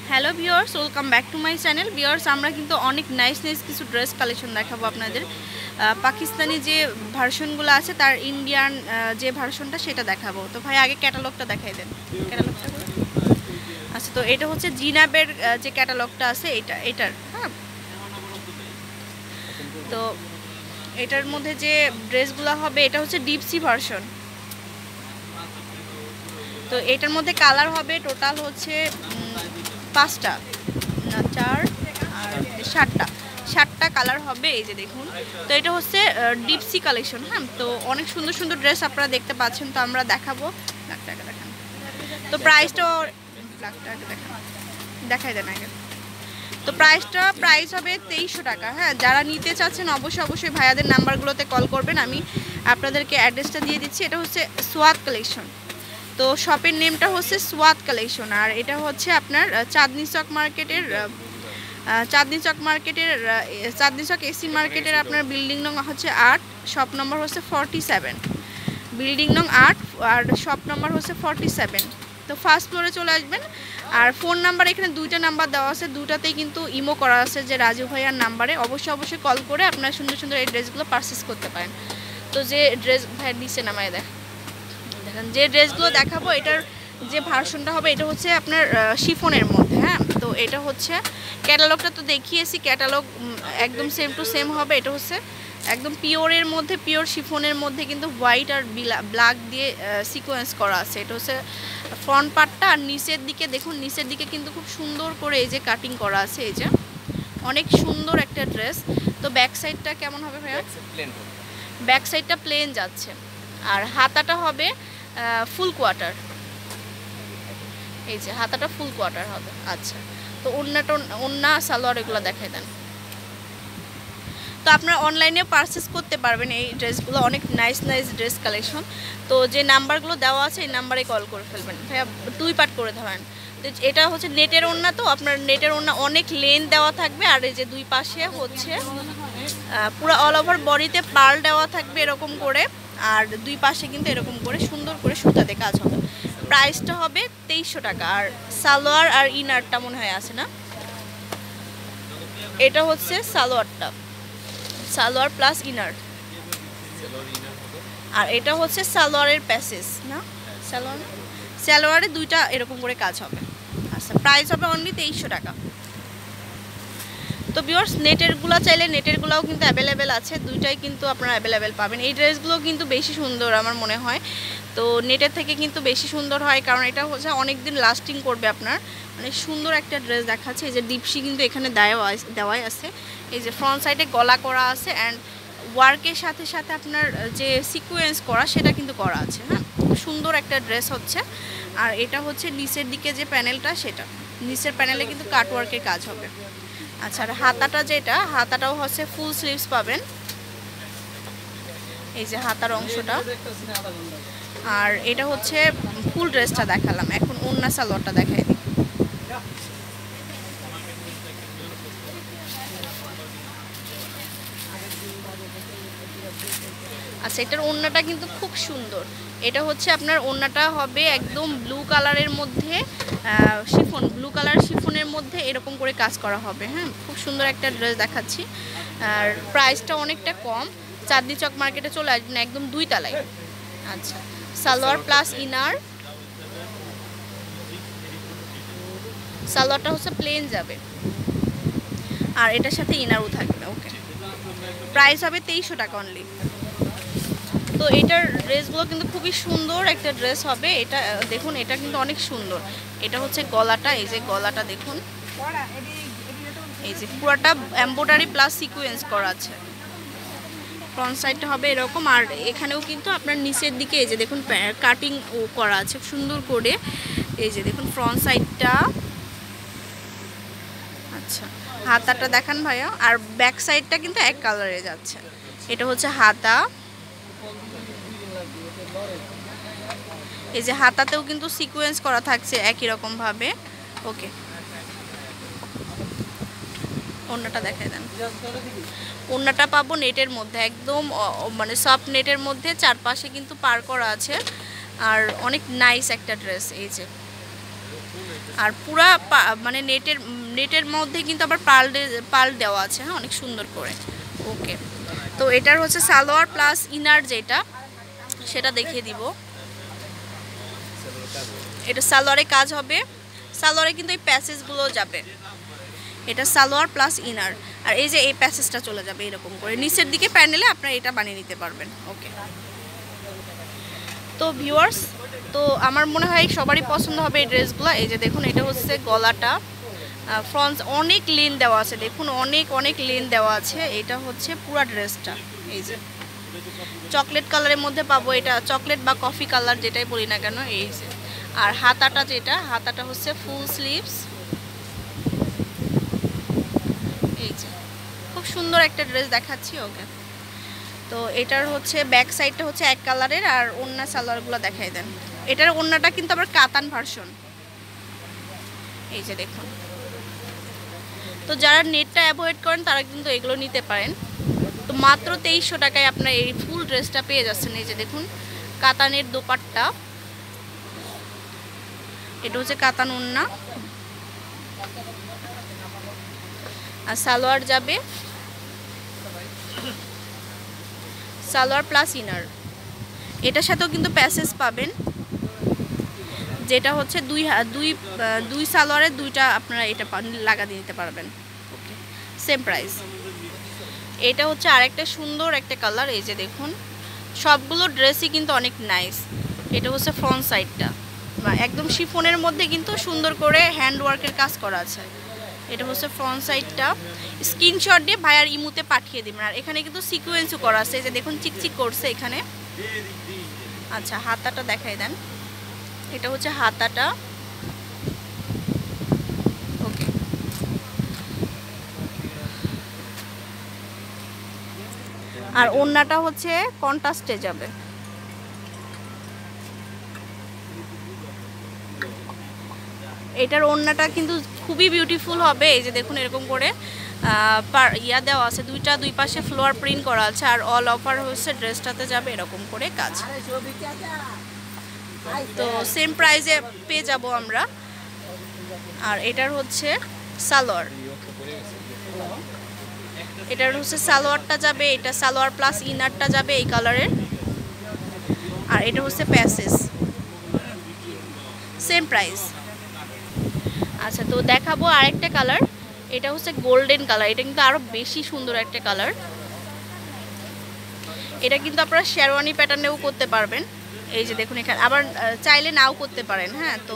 Hello viewers, welcome back to my channel. Viewers, আমরা কিন্তু অনেক নাইস কিছু ড্রেস কালেকশন দেখাবো আপনাদের। পাকিস্তানি যে ভার্সনগুলো আছে তার ইন্ডিয়ান যে ভার্সনটা সেটা দেখাবো। তো ভাই আগে ক্যাটালগটা দেখাই দেন। ক্যাটালগটা আচ্ছা, তো এটা হচ্ছে জিনাবের যে ক্যাটালগটা আছে এটার হ্যাঁ। তো এটার মধ্যে যে ড্রেসগুলো হবে এটা হচ্ছে ডিপসি ভার্সন। তো এটার মধ্যে কালার হবে টোটাল হচ্ছে 5টা না 4 আর 7টা কালার হবে। এই যে দেখুন, তো এটা হচ্ছে ডিপসি কালেকশন হ্যাঁ। তো অনেক সুন্দর সুন্দর ড্রেস আপনারা দেখতে পাচ্ছেন, তো আমরা দেখাবো। লাখটাকে দেখান, তো প্রাইসটা লাখটাকে দেখাই দেন আগে। তো প্রাইস হবে 2300 টাকা হ্যাঁ। যারা নিতে চাচ্ছেন অবশ্যই ভাইয়াদের নাম্বারগুলোতে কল করবেন, আমি আপনাদেরকে অ্যাড্রেসটা দিয়ে দিচ্ছি। এটা হচ্ছে সোয়াদ কালেকশন। তো শপের নেমটা হচ্ছে সোয়াদ কালেকশন, আর এটা হচ্ছে আপনার চাঁদনি চক এসি মার্কেটের আপনার বিল্ডিং নং হচ্ছে 8, শপ নম্বর হচ্ছে 47, বিল্ডিং নং 8 আর শপ নম্বর হচ্ছে 47। তো ফার্স্ট ফ্লোরে চলে আসবেন। আর ফোন নাম্বার এখানে 2টা নাম্বার দেওয়া আছে, 2টাতেই কিন্তু ইমো করা আছে যে রাজু ভাইয়ার নাম্বারে। অবশ্যই কল করে আপনারা সুন্দর সুন্দর এই ড্রেসগুলো পারচেস করতে পারেন। তো যে ড্রেস ভাই নিচে নামায় দেখেন, যে ড্রেসগুলো দেখাবো এটার যে ভার্সনটা হবে এটা হচ্ছে আপনার শিফনের মধ্যে হ্যাঁ। তো এটা হচ্ছে ক্যাটালগটা তো দেখিয়েছি, ক্যাটালগ একদম সেম টু সেম হবে। এটা হচ্ছে একদম পিওরের মধ্যে, পিওর শিফনের মধ্যে কিন্তু হোয়াইট আর ব্ল্যাক দিয়ে সিকোয়েন্স করা আছে। এটা হচ্ছে ফ্রন্ট পার্টটা। আর নিচের দিকে দেখুন, নিচের দিকে কিন্তু খুব সুন্দর করে এই যে কাটিং করা আছে, এই যে অনেক সুন্দর একটা ড্রেস। তো ব্যাক সাইডটা কেমন হবে ভাইয়া? ব্যাক সাইডটা প্লেন যাচ্ছে, আর হাতাটা হবে ফুল কোয়ার্টার। এই যে হাতাটা ফুল কোয়ার্টার হবে। আচ্ছা, তো ওন্না সালোয়ার এগুলো দেখাই দেন। তো আপনারা অনলাইনে পারচেস করতে পারবেন এই ড্রেসগুলো, অনেক নাইস ড্রেস কালেকশন। তো যে নাম্বারগুলো দেওয়া আছে এই নাম্বারে কল করে ফেলবেন ভাইয়া, 2 পার্ট করে ধরেন। তো এটা হচ্ছে নেটের ওন্না, তো আপনার নেটের ওন্না অনেক লেন দেওয়া থাকবে। আর এই যে 2 পাশে হচ্ছে পুরো অল ওভার বডিতে পার্ল দেওয়া থাকবে এরকম করে। আর 2 পাশে কিন্তু এরকম করে সুন্দর করে সুতাতে কাজ হবে। প্রাইসটা হবে 2300 টাকা। আর সালোয়ার আর ইনারটা মনে হয় আছে না, এটা হচ্ছে সালোয়ারটা, সালোয়ার প্লাস ইনার। আর এটা হচ্ছে সালোয়ারের প্যাসেজ না, সালোয়ারে 2টা এরকম করে কাজ হবে। আচ্ছা, প্রাইস হবে অনলি 2300 টাকা। তো ভিউয়ার্স, নেটেরগুলো চাইলে নেটেরগুলোও কিন্তু অ্যাভেলেবেল আছে, 2টাই কিন্তু আপনারা অ্যাভেলেবেল পাবেন। এই ড্রেসগুলো কিন্তু বেশি সুন্দর আমার মনে হয়, তো নেটের থেকে কিন্তু বেশি সুন্দর হয়, কারণ এটা হচ্ছে অনেক দিন লাস্টিং করবে। আপনার অনেক সুন্দর একটা ড্রেস দেখাচ্ছে। এই যে ডিপসি কিন্তু এখানে দেওয়াই আছে। এই যে ফ্রন্ট সাইডে গলা করা আছে, অ্যান্ড ওয়ার্কের সাথে সাথে আপনার যে সিকোয়েন্স করা সেটা কিন্তু করা আছে হ্যাঁ। সুন্দর একটা ড্রেস হচ্ছে। আর এটা হচ্ছে নিচের দিকে যে প্যানেলটা, সেটা নিচের প্যানেলে কিন্তু কাটওয়ার্কের কাজ হবে। আচ্ছা, আর হাতাটাও হচ্ছে ফুল স্লিভস পাবেন, এই যে হাতার অংশটা। আর এটা হচ্ছে ফুল ড্রেসটা দেখালাম, এখন ওন্না সালোয়ারটা দেখাই দিই। আচ্ছা, এটার ওন্নাটা কিন্তু খুব সুন্দর। এটা হচ্ছে আপনার ওন্নাটা হবে একদম ব্লু কালারের মধ্যে, ব্লু কালার শিফনের মধ্যে এরকম করে কাজ করা হবে হ্যাঁ। খুব সুন্দর একটা ড্রেস দেখাচ্ছি। আর প্রাইসটা অনেকটা কম। চাঁদনি চক মার্কেটে চলে আসবেন, একদম 2 তলায়। আচ্ছা, সালোয়ার প্লাস ইনার, সালোয়ারটা হচ্ছে প্লেন যাবে, আর এটার সাথে ইনারও থাকবে। ওকে, প্রাইস হবে 2300 টাকা অনলি। তো এটার ড্রেসগুলো কিন্তু খুবই সুন্দর একটা ড্রেস হবে। এটা দেখুন, এটা কিন্তু অনেক সুন্দর। এটা হচ্ছে গলাটা, এই যে গলাটা দেখুন, এই যে পুরোটা এমব্রয়ডারি প্লাস সিকোয়েন্স করা আছে। ফ্রন্ট সাইডটা হবে এরকম, আর এখানেও কিন্তু আপনার নিচের দিকে এই যে দেখুন কাটিং করা আছে সুন্দর করে। এই যে দেখুন ফ্রন্ট সাইডটা। আচ্ছা, হাতাটা দেখান ভাইয়া। আর ব্যাক সাইডটা কিন্তু এক কালারে যাচ্ছে। এটা হচ্ছে হাতা, এই যে হাতাতেও কিন্তু সিকোয়েন্স করা থাকছে একই রকম ভাবে। ওকে, ওন্নাটা দেখাই দেন। ওন্নাটা পাবো নেটের মধ্যে, একদম মানে সফট নেটের মধ্যে, চারপাশে কিন্তু পার করা আছে। আর অনেক নাইস একটা ড্রেস। এই যে আর পুরা মানে নেটের মধ্যে কিন্তু আবার পাল দেওয়া আছে, হ্যাঁ, অনেক সুন্দর করে। ওকে, তো এটার হচ্ছে সালোয়ার প্লাস ইনার যেটা সেটা দেখিয়ে দিব। এটা সালোয়ারে কাজ হবে, সালোয়ারে কিন্তু এই প্যাসেজগুলো যাবে। এটা সালোয়ার প্লাস ইনার, আর এই যে এই প্যাসেজটা চলে যাবে এরকম করে নিচের দিকে প্যানেলে আপনারা এটা বানিয়ে নিতে পারবেন। ওকে, তো ভিউয়ার্স, তো আমার মনে হয় সবারই পছন্দ হবে এই ড্রেসগুলো। এই যে দেখুন, এটা হচ্ছে গলাটা, ফ্রন্ট অনেক লেন দেওয়া আছে, দেখুন অনেক লেন দেওয়া আছে। এটা হচ্ছে পুরো ড্রেসটা, এই যে চকলেট কালারের মধ্যে পাবো, এটা চকলেট বা কফি কালার যেটাই বলি না কেন। এই যে, আর হাতাটা হচ্ছে ফুল স্লিভস। এই যে খুব সুন্দর একটা ড্রেস দেখাচ্ছি। ওকে, তো এটার হচ্ছে ব্যাক সাইডটা হচ্ছে এক কালারের, আর ওড়না সালোয়ারগুলো দেখাই দেন। এটার ওড়নাটা কিন্তু আবার কাতান ভার্সন, এই যে দেখুন। তো যারা নেটটা অ্যাভয়েড করেন তারা কিন্তু এগুলো নিতে পারেন। তো মাত্র 2300 টাকায় আপনার এই ফুল ড্রেসটা পেয়ে যাচ্ছেন। এই যে দেখুন, কাতানের দোপাট্টা, এটা হচ্ছে কাতান ওড়না, আর সালোয়ার যাবে সালোয়ার প্লাস ইনার। এটার সাথেও কিন্তু প্যাসেজ পাবেন, যেটা হচ্ছে দুই সালোয়ারের দুইটা আপনারা এটা লাগা দিয়ে নিতে পারবেন। ওকে, সেম প্রাইস। এটা হচ্ছে আরেকটা সুন্দর একটা কালার। এই যে দেখুন, সবগুলো ড্রেসই কিন্তু অনেক নাইস। এটা হচ্ছে ফ্রন্ট সাইডটা, একদম শিফনের মধ্যে কিন্তু সুন্দর করে হ্যান্ড ওয়ার্কের কাজ করা আছে। এটা হচ্ছে ফ্রন্ট সাইডটা, স্ক্রিনশট দিয়ে ভাইয়ার ইমুতে পাঠিয়ে দিবেন। আর এখানে কিন্তু সিকোয়েন্সও করা আছে, এই যে দেখুন চিকচিক করছে এখানে। আচ্ছা, হাতাটা দেখাই দেন। এটা হচ্ছে হাতাটা। ওকে, আর ওড়নাটা হচ্ছে কন্ট্রাস্টে যাবে। এটার ওড়নাটা কিন্তু খুবই বিউটিফুল হবে। এই যে দেখুন, এরকম করে ইয়া দেওয়া আছে, দুই পাশে ফ্লোয়ার প্রিন্ট করা আছে, আর অল ওভার হচ্ছে ড্রেসটাতে যাবে এরকম করে কাজ। তো সেম প্রাইসে পেয়ে যাব আমরা। আর এটার হচ্ছে সালোয়ার, এটার হচ্ছে সালোয়ারটা যাবে, এটা সালোয়ার প্লাস ইনারটা যাবে এই কালারের, আর এটা হচ্ছে প্যাসেজ, সেম প্রাইস। আচ্ছা, তো দেখাবো আরেকটা কালার। এটা হচ্ছে গোল্ডেন কালার, এটা কিন্তু আরো বেশি সুন্দর একটা কালার। এটা কিন্তু আপনারা শেরওয়ানি প্যাটার্নেও করতে পারবেন। এই যে দেখুন, এখানে আবার চাইলে নাও করতে পারেন, হ্যাঁ। তো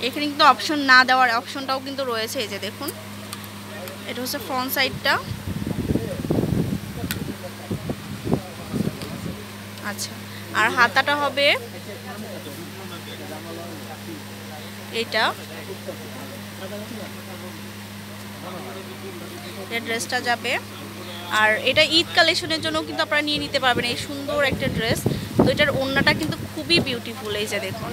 এখানে কিন্তু অপশন না দেওয়ার অপশনটাও কিন্তু রয়েছে। এই যে দেখুন, এটা হচ্ছে ফ্রন্ট সাইডটা। আচ্ছা, আর হাতাটা হবে এটা, ড্রেসটা যাবে। আর এটা ঈদ কালেকশনের জন্য কিন্তু আপনারা নিয়ে নিতে পারবেন এই সুন্দর একটা ড্রেস। তো এটার ওড়নাটা কিন্তু খুবই বিউটিফুল। এই যে দেখুন,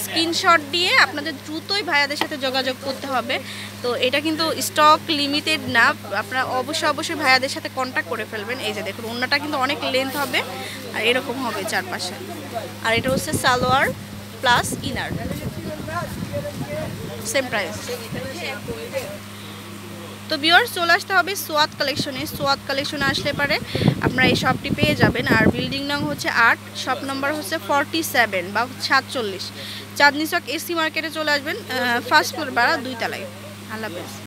স্ক্রিনশট দিয়ে আপনাদের দ্রুতই ভাইয়াদের সাথে যোগাযোগ করতে হবে। তো এটা কিন্তু স্টক লিমিটেড না, আপনারা অবশ্যই ভাইয়াদের সাথে কন্ট্যাক্ট করে ফেলবেন। এই যে দেখুন, ওড়নাটা কিন্তু অনেক লেন্থ হবে, আর এরকম হবে চারপাশে। আর এটা হচ্ছে salwar plus inner, same price. তো ভিউয়ার্স, চলে আসতে হবে সোয়াদ কালেকশনে। সোয়াদ কালেকশনে আসলে পারে আপনারা এই শপটি পেয়ে যাবেন। আর বিল্ডিং নং হচ্ছে 8, শপ নাম্বার হচ্ছে 47 বা 47, চাঁদনি চক এসি মার্কেটে চলে আসবেন, ফার্স্ট ফ্লোর, 2 তলায়। আল্লাহ হাফেজ।